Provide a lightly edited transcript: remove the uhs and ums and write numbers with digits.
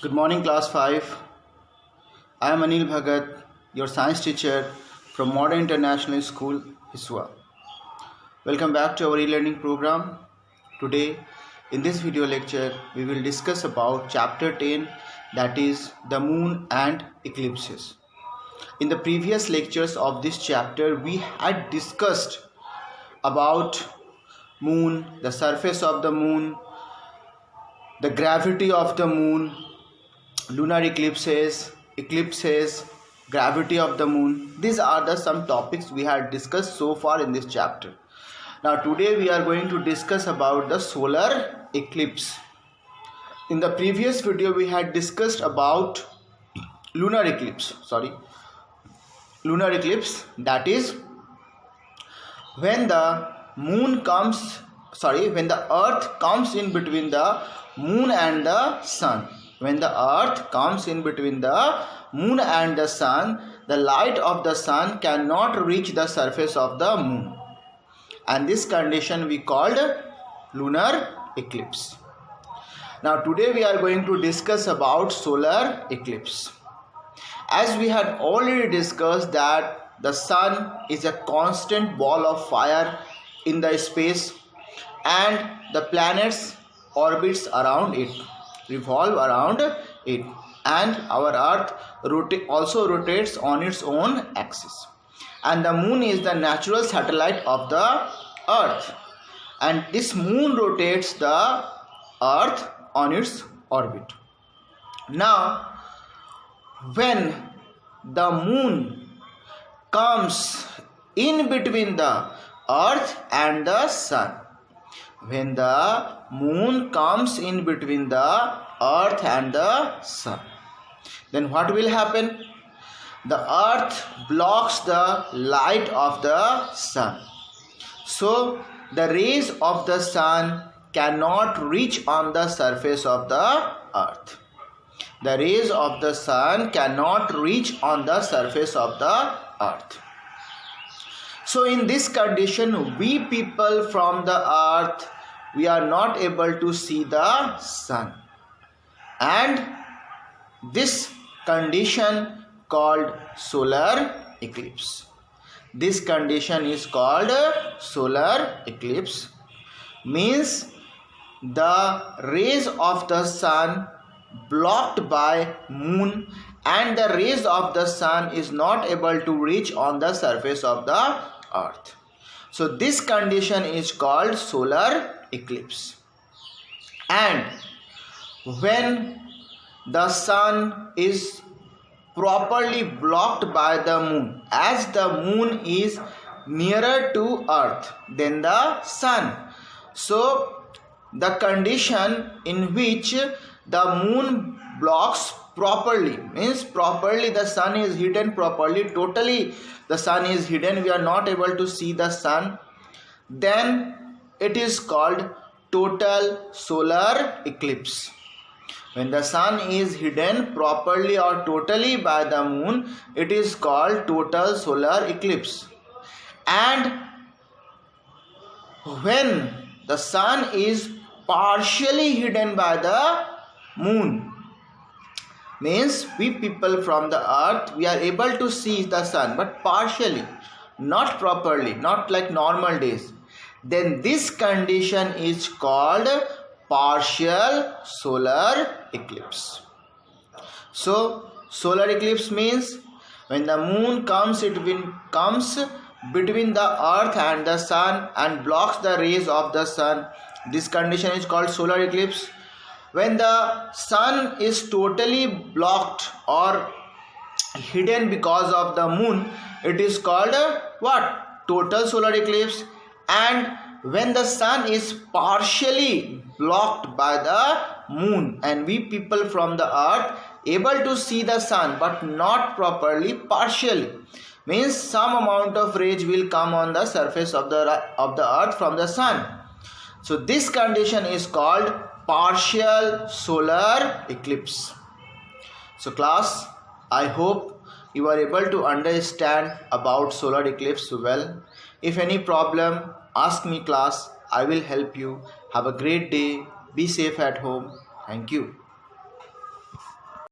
Good morning, class 5. I am Anil Bhagat, your science teacher from Modern International School, Hiswa. Welcome back to our e-learning program. Today, in this video lecture, we will discuss about chapter 10, that is the moon and eclipses. In the previous lectures of this chapter, we had discussed about moon, the surface of the moon, the gravity of the moon, lunar eclipses, gravity of the moon. These are the some topics we had discussed so far in this chapter. Now today we are going to discuss about the solar eclipse. In the previous video we had discussed about lunar eclipse, that is when the earth comes in between the moon and the sun. When the earth comes in between the moon and the sun, the light of the sun cannot reach the surface of the moon. And this condition we called lunar eclipse. Now today we are going to discuss about solar eclipse. As we had already discussed that the sun is a constant ball of fire in the space and the planets orbits around it, revolve around it, and our earth also rotates on its own axis, and the moon is the natural satellite of the earth, and this moon rotates the earth on its orbit. Now when the moon comes in between the earth and the sun, when the moon comes in between the earth and the sun, then what will happen? The earth blocks the light of the sun, so the rays of the sun cannot reach on the surface of the earth. The rays of the sun cannot reach on the surface of the earth. So in this condition, we people from the earth, we are not able to see the sun, and this condition called solar eclipse. This condition is called solar eclipse, means the rays of the sun blocked by moon and the rays of the sun is not able to reach on the surface of the earth. So this condition is called solar eclipse. And when the sun is properly blocked by the moon, as the moon is nearer to earth than the sun, so the condition in which the moon blocks properly, means properly the sun is hidden properly, totally the sun is hidden, we are not able to see the sun, then it is called total solar eclipse. When the sun is hidden properly or totally by the moon, it is called total solar eclipse. And when the sun is partially hidden by the moon, means we people from the earth, we are able to see the sun but partially, not properly, not like normal days, then this condition is called partial solar eclipse. So solar eclipse means when the moon comes between the earth and the sun and blocks the rays of the sun, this condition is called solar eclipse. When the sun is totally blocked or hidden because of the moon, it is called what? Total solar eclipse. And when the sun is partially blocked by the moon and we people from the earth able to see the sun but not properly, partially, means some amount of rays will come on the surface of the earth from the sun. So this condition is called partial solar eclipse. So class, I hope you are able to understand about solar eclipse well. If any problem, ask me class, I will help you. Have a great day. Be safe at home. Thank you.